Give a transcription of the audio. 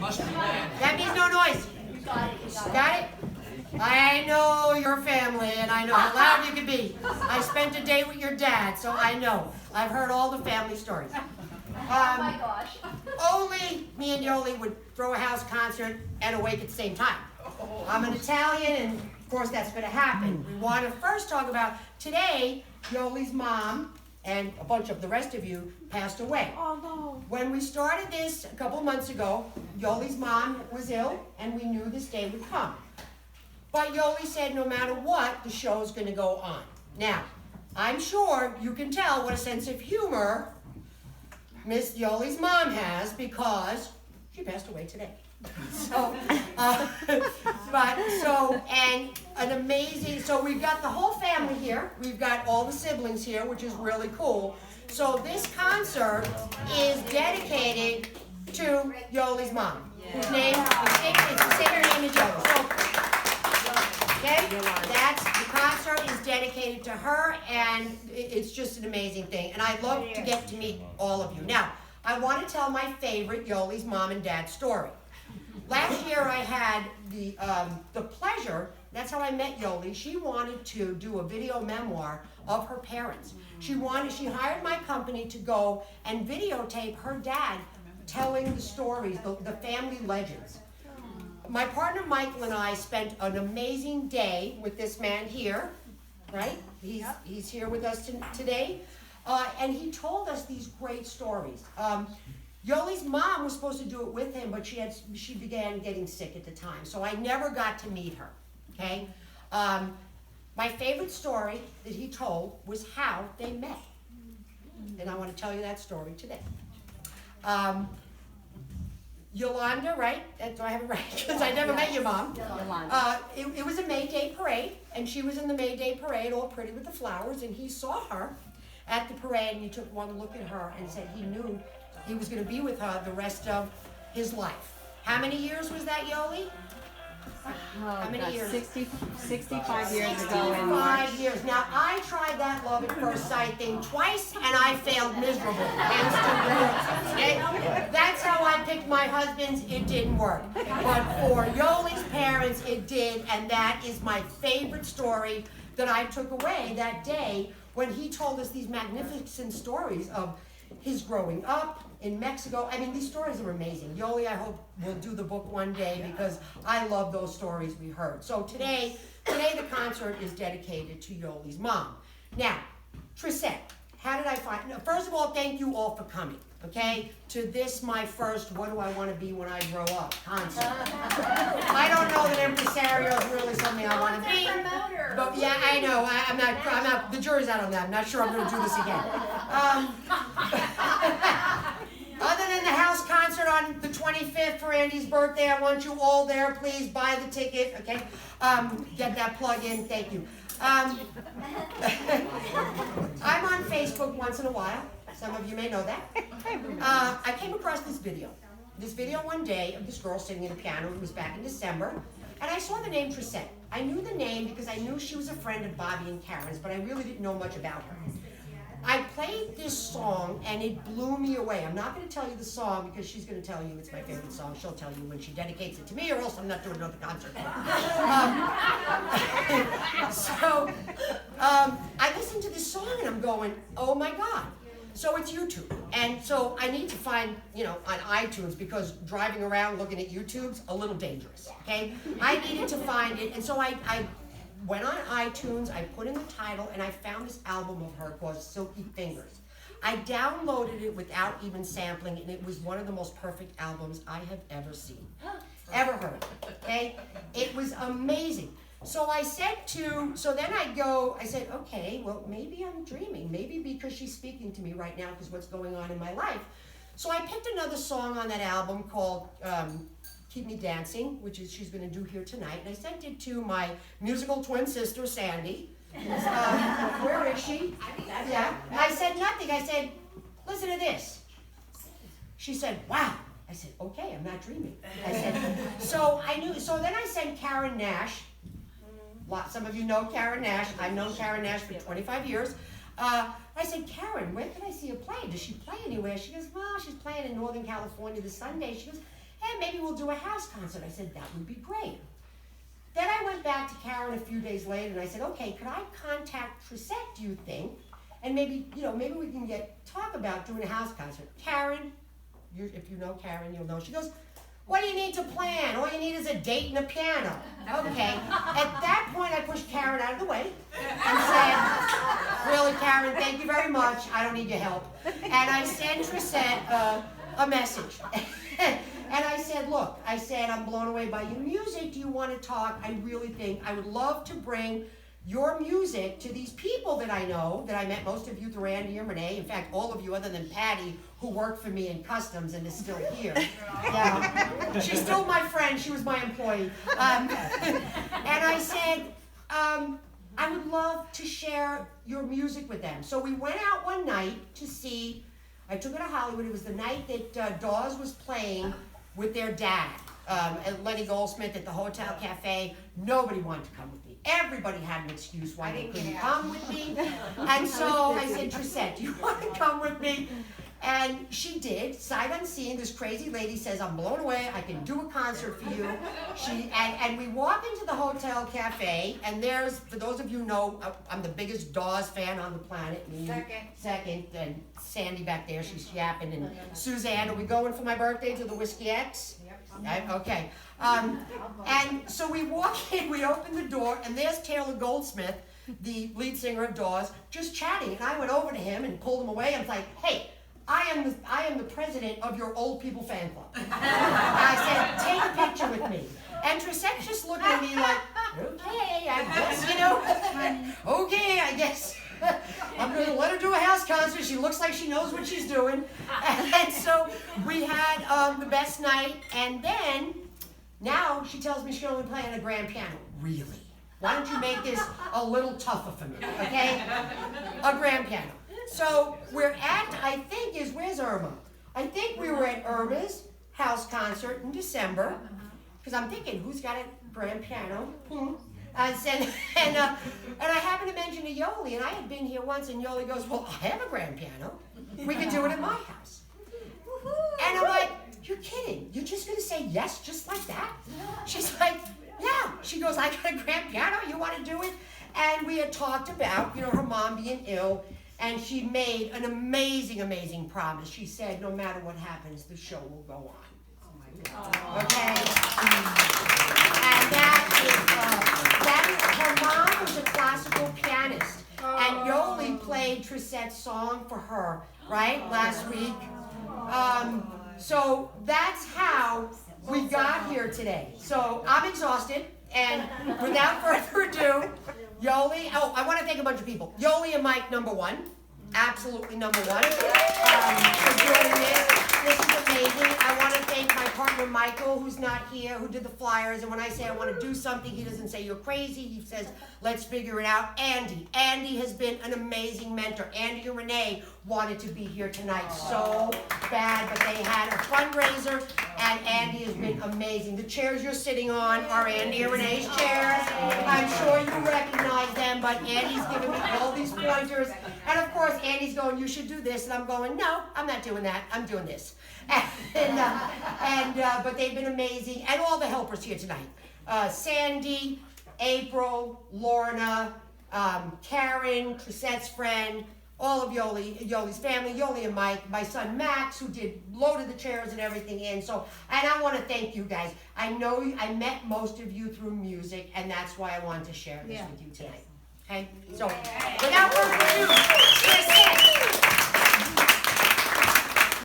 Must be mad. That means no noise. You got it. Got it? I know your family, and I know how loud you can be. I spent a day with your dad, so I know. I've heard all the family stories. Oh my gosh. Only me and Yoli would throw a house concert and awake at the same time. I'm an Italian, and of course that's going to happen. We want to first talk about today, Yoli's mom and a bunch of the rest of you passed away. Oh no. When we started this a couple months ago, Yoli's mom was ill, and we knew this day would come. But Yoli said no matter what, the show's going to go on. Now, I'm sure you can tell what a sense of humor Miss Yoli's mom has because she passed away today. So, and an amazing, so we've got the whole family here. We've got all the siblings here, which is really cool. So this concert is dedicated to Yoli's mom, whose name is the same name as Yoli. So, okay, the concert is dedicated to her, and it's just an amazing thing. And I'd love to get to meet all of you. Now, I want to tell my favorite Yoli's mom and dad story. Last year I had the pleasure, that's how I met Yoli. She wanted to do a video memoir of her parents. She hired my company to go and videotape her dad telling the stories, the family legends. My partner Michael and I spent an amazing day with this man here, right? He's here with us today. And he told us these great stories. Yoli's mom was supposed to do it with him, but she began getting sick at the time, so I never got to meet her, okay? My favorite story that he told was how they met, and I want to tell you that story today. Yolanda, right? Do I have it right? Because I never met your mom. Yolanda. It was a May Day parade, and she was in the May Day parade, all pretty with the flowers, and he saw her at the parade, and he took one look at her and said he knew he was going to be with her the rest of his life. How many years was that, Yoli? How many years? 65 years ago. 65 years. Now, I tried that love at first sight thing twice, and I failed miserably. That's how I picked my husbands. It didn't work. But for Yoli's parents, it did, and that is my favorite story that I took away that day when he told us these magnificent stories of his growing up in Mexico. I mean, these stories are amazing. Yoli, I hope will do the book one day because I love those stories we heard. So today the concert is dedicated to Yoli's mom. Now, Trysette, how did I find? First of all, thank you all for coming. Okay, to this my first "What do I want to be when I grow up" concert. I don't know that impresario is really something I want to be, but yeah, I know. I'm not. The jury's out on that. I'm not sure I'm going to do this again. Other than the house concert on the 25th for Andy's birthday, I want you all there. Please buy the ticket. Okay, get that plug in. Thank you. I'm on Facebook once in a while. Some of you may know that. I came across this video one day of this girl sitting at a piano. It was back in December. And I saw the name Trysette. I knew the name because I knew she was a friend of Bobby and Karen's, but I really didn't know much about her. I played this song and it blew me away. I'm not going to tell you the song because she's going to tell you it's my favorite song. She'll tell you when she dedicates it to me or else I'm not doing another concert. I listened to this song and I'm going, oh my God. So it's YouTube. And so I need to find, on iTunes because driving around looking at YouTube's a little dangerous, okay? I needed to find it. And so I went on iTunes, I put in the title, and I found this album of her called Silky Fingers. I downloaded it without even sampling, and it was one of the most perfect albums I have ever seen, ever heard, okay? It was amazing. So I said, okay, well, maybe I'm dreaming. Maybe because she's speaking to me right now because what's going on in my life. So I picked another song on that album called Keep Me Dancing, which is she's going to do here tonight. And I sent it to my musical twin sister, Sandy. Where is she? Yeah. I said nothing. I said, listen to this. She said, wow. I said, okay, I'm not dreaming. I said, so then I sent Karen Nash. Some of you know Karen Nash. I've known Karen Nash for 25 years. I said, Karen, where can I see her play? Does she play anywhere? She goes, well, she's playing in Northern California this Sunday. She goes, hey, maybe we'll do a house concert. I said, that would be great. Then I went back to Karen a few days later and I said, okay, could I contact Trysette, do you think? And maybe, maybe we can talk about doing a house concert. Karen, if you know Karen, you'll know. She goes, what do you need to plan? All you need is a date and a piano. Okay. At that point, I pushed Karen out of the way and said, really, Karen, thank you very much. I don't need your help. And I sent Trysette a message. And I said, look, I'm blown away by your music. Do you want to talk? I really think I would love to bring your music to these people that I know, that I met most of you through Andy and Renee. In fact, all of you other than Patty, who worked for me in customs and is still here. Yeah. She's still my friend. She was my employee. And I said, I would love to share your music with them. So we went out one night to see, I took her to Hollywood. It was the night that Dawes was playing with their dad, at Lenny Goldsmith at the Hotel Cafe. Nobody wanted to come with me. Everybody had an excuse why they couldn't come with me. And so I said, Trysette, do you want to come with me? And she did, sight unseen. This crazy lady says, I'm blown away, I can do a concert for you. And we walk into the Hotel Cafe, and there's, for those of you who know, I'm the biggest Dawes fan on the planet. Second, and Sandy back there, she's yapping, and Suzanne, are we going for my birthday to the Whiskey X? Yep. Okay. And so we walk in, we open the door, and there's Taylor Goldsmith, the lead singer of Dawes, just chatting. And I went over to him and pulled him away. I was like, hey, I am the president of your old people fan club. I said, take a picture with me. And Trysette just looked at me like, okay, I guess, okay, I guess. I'm going to let her do a house concert. She looks like she knows what she's doing. And so we had the best night. And then, now she tells me she can only play on a grand piano. Really? Why don't you make this a little tougher for me, okay? A grand piano. So we're at, I think, where's Irma? I think we were at Irma's house concert in December. Because I'm thinking, who's got a grand piano? And I happened to mention to Yoli, and I had been here once, and Yoli goes, well, I have a grand piano. We can do it at my house. And I'm like, you're kidding. You're just going to say yes just like that? She's like, yeah. She goes, I got a grand piano. You want to do it? And we had talked about, her mom being ill, and she made an amazing, amazing promise. She said, no matter what happens, the show will go on. Okay? And her mom was a classical pianist. And Yoli played Trysette's song for her, right, last week. So that's how we got here today. So I'm exhausted, and without further ado, Yoli, I want to thank a bunch of people. Yoli and Mike, number one. Absolutely number one. For doing this. This is amazing. I want to thank my partner Michael, who's not here, who did the flyers. And when I say I want to do something, he doesn't say you're crazy. He says, let's figure it out. Andy has been an amazing mentor. Andy and Renee wanted to be here tonight so bad, but they had a fundraiser, and Andy has been amazing. The chairs you're sitting on are Andy and Renee's chairs. I'm sure you recognize them, but Andy's giving me all these pointers. And of course, Andy's going, you should do this. And I'm going, no, I'm not doing that. I'm doing this. But they've been amazing. And all the helpers here tonight. Sandy, April, Lorna, Karen, Trysette's friend, all of Yoli's family, Yoli and Mike, my son Max, who loaded the chairs and everything in. So, and I want to thank you guys. I know I met most of you through music, and that's why I wanted to share this with you tonight. Okay? So, without further ado,